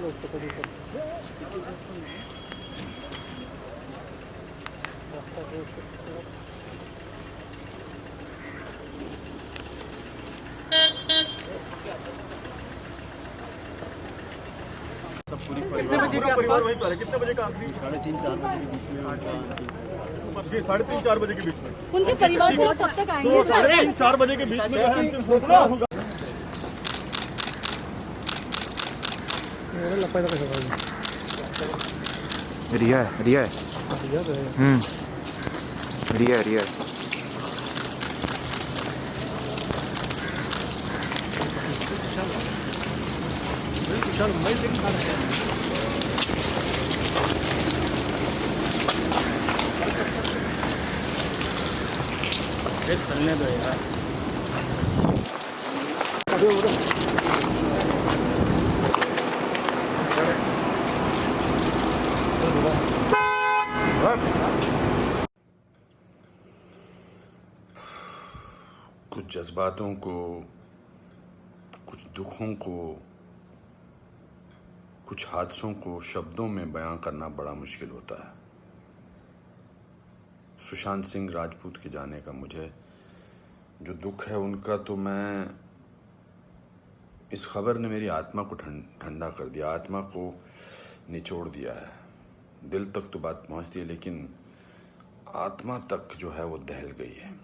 सब पूरा परिवार वहीं पर है। कितने बजे का आखिरी? 3:30-4 बजे के बीच में। 3:30-4 बजे के बीच में उनके परिवार से कब तक आएंगे? तो 3:30-4 बजे के बीच में अंतिम फैसला होगा। रिया है, रिया है, रिया है, रिया है। चलने दो यार। कुछ जज्बातों को, कुछ दुखों को, कुछ हादसों को शब्दों में बयां करना बड़ा मुश्किल होता है। सुशांत सिंह राजपूत के जाने का मुझे जो दुख है उनका, तो मैं, इस खबर ने मेरी आत्मा को ठंडा कर दिया, आत्मा को निचोड़ दिया है। दिल तक तो बात पहुंचती है, लेकिन आत्मा तक जो है वो दहल गई है।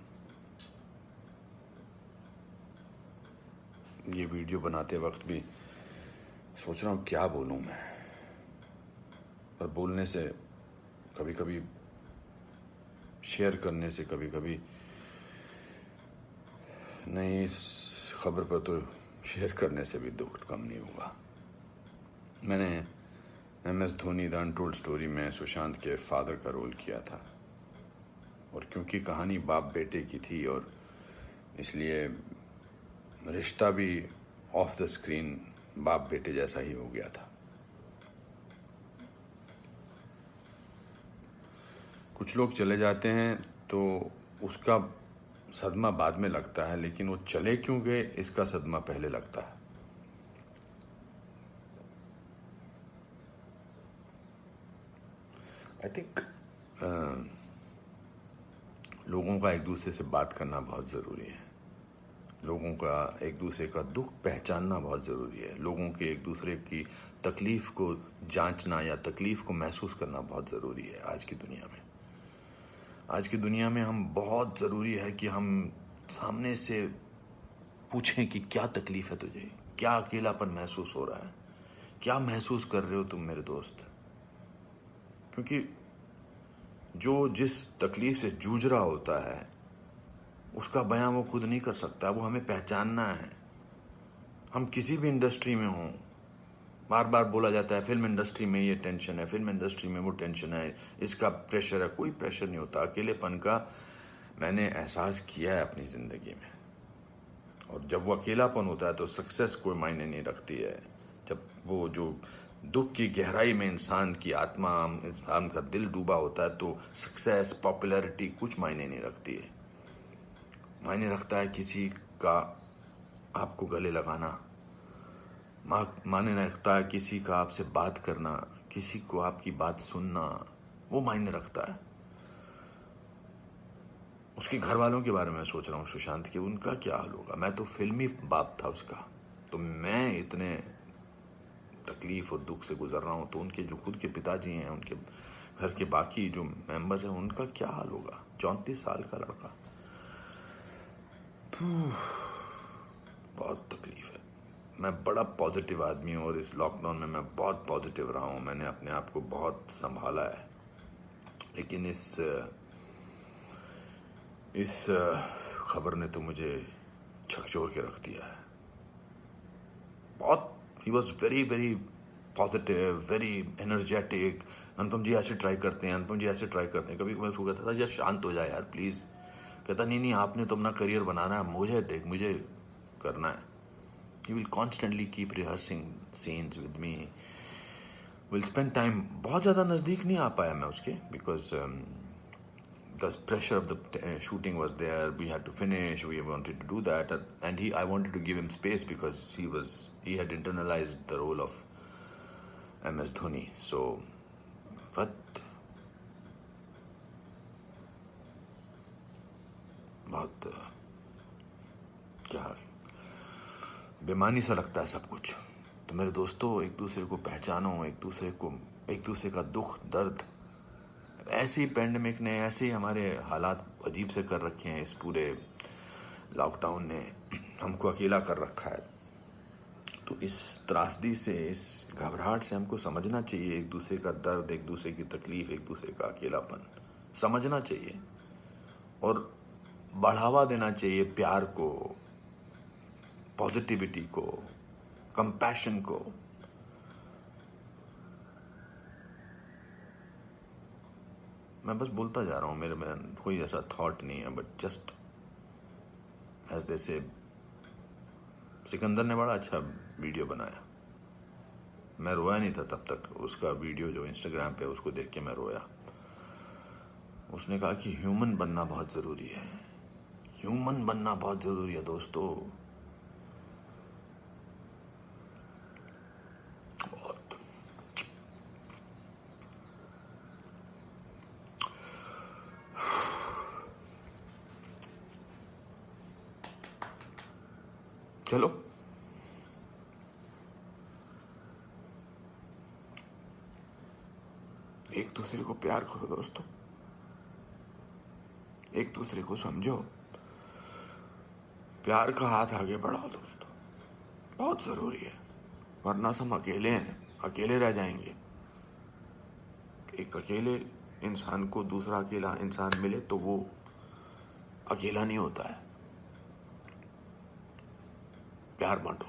ये वीडियो बनाते वक्त भी सोच रहा हूँ क्या बोलूँ मैं, पर बोलने से कभी कभी, शेयर करने से कभी कभी नहीं, इस खबर पर तो शेयर करने से भी दुख कम नहीं होगा। मैंने MS Dhoni the untold story में सुशांत के फादर का रोल किया था, और क्योंकि कहानी बाप बेटे की थी और इसलिए रिश्ता भी ऑफ द स्क्रीन बाप बेटे जैसा ही हो गया था। कुछ लोग चले जाते हैं तो उसका सदमा बाद में लगता है, लेकिन वो चले क्यों गए इसका सदमा पहले लगता है। आई थिंक लोगों का एक दूसरे से बात करना बहुत ज़रूरी है। लोगों का एक दूसरे का दुख पहचानना बहुत ज़रूरी है। लोगों के एक दूसरे की तकलीफ़ को जांचना या तकलीफ़ को महसूस करना बहुत ज़रूरी है आज की दुनिया में। आज की दुनिया में हम बहुत ज़रूरी है कि हम सामने से पूछें कि क्या तकलीफ़ है तुझे, क्या अकेलापन महसूस हो रहा है, क्या महसूस कर रहे हो तुम मेरे दोस्त। क्योंकि जो जिस तकलीफ़ से जूझ रहा होता है उसका बयां वो खुद नहीं कर सकता, वो हमें पहचानना है। हम किसी भी इंडस्ट्री में हों, बार बार बोला जाता है फिल्म इंडस्ट्री में ये टेंशन है, फिल्म इंडस्ट्री में वो टेंशन है, इसका प्रेशर है। कोई प्रेशर नहीं होता। अकेलेपन का मैंने एहसास किया है अपनी ज़िंदगी में, और जब वो अकेलापन होता है तो सक्सेस कोई मायने नहीं रखती है। जब वो जो दुख की गहराई में इंसान की आत्मा, इंसान का दिल डूबा होता है तो सक्सेस, पॉपुलैरिटी कुछ मायने नहीं रखती है। मायने रखता है किसी का आपको गले लगाना, मायने रखता है किसी का आपसे बात करना, किसी को आपकी बात सुनना, वो मायने रखता है। उसके घर वालों के बारे में सोच रहा हूँ सुशांत के, उनका क्या हाल होगा। मैं तो फिल्मी बाप था उसका, तो मैं इतने तकलीफ और दुख से गुजर रहा हूँ, तो उनके जो खुद के पिताजी हैं, उनके घर के बाकी जो मेंबर्स हैं, उनका क्या हाल होगा। 34 साल का लड़का, बहुत तकलीफ है। मैं बड़ा पॉजिटिव आदमी हूँ और इस लॉकडाउन में मैं बहुत पॉजिटिव रहा हूँ। मैंने अपने आप को बहुत संभाला है, लेकिन इस खबर ने तो मुझे झकझोर के रख दिया है। बहुत, ही was very very positive, very energetic. Anupam ji ऐसे ट्राई करते हैं, अनुपम जी ऐसे ट्राई करते हैं। कभी कभी उसको कहता था यार शांत हो जाए यार प्लीज़। कहता नहीं नहीं, आपने तो अपना करियर बनाना है, मुझे करना है। He will constantly keep rehearsing scenes with me. We'll spend time. बहुत ज़्यादा नज़दीक नहीं आ पाया मैं उसके, because the pressure of the shooting was there. We had to finish. We wanted to do that, and I wanted to give him space because he had internalized the role of MS Dhoni. So, but बहुत क्या बेमानी सा लगता है सब कुछ. तो मेरे दोस्तों, एक दूसरे को पहचानो, एक दूसरे का दुख दर्द. ऐसी पेंडेमिक ने, ऐसे हमारे हालात अजीब से कर रखे हैं, इस पूरे लॉकडाउन ने हमको अकेला कर रखा है. तो इस त्रासदी से, इस घबराहट से हमको समझना चाहिए एक दूसरे का दर्द, एक दूसरे की तकलीफ, एक दूसरे का अकेलापन समझना चाहिए और बढ़ावा देना चाहिए प्यार को, पॉजिटिविटी को, कंपैशन को. मैं बस बोलता जा रहा हूँ, मेरे में कोई ऐसा थॉट नहीं है, बट जस्ट एज दे से. सिकंदर ने बड़ा अच्छा वीडियो बनाया. मैं रोया नहीं था तब तक. उसका वीडियो जो इंस्टाग्राम पे, उसको देख के मैं रोया. उसने कहा कि ह्यूमन बनना बहुत ज़रूरी है. ह्यूमन बनना बहुत ज़रूरी है दोस्तों. बहुत. चलो, एक दूसरे को प्यार करो दोस्तों, एक दूसरे को समझो, प्यार का हाथ आगे बढ़ाओ दोस्तों. बहुत जरूरी है, वरना हम अकेले हैं, अकेले रह जाएंगे. एक अकेले इंसान को दूसरा अकेला इंसान मिले तो वो अकेला नहीं होता है. प्यार बांटो.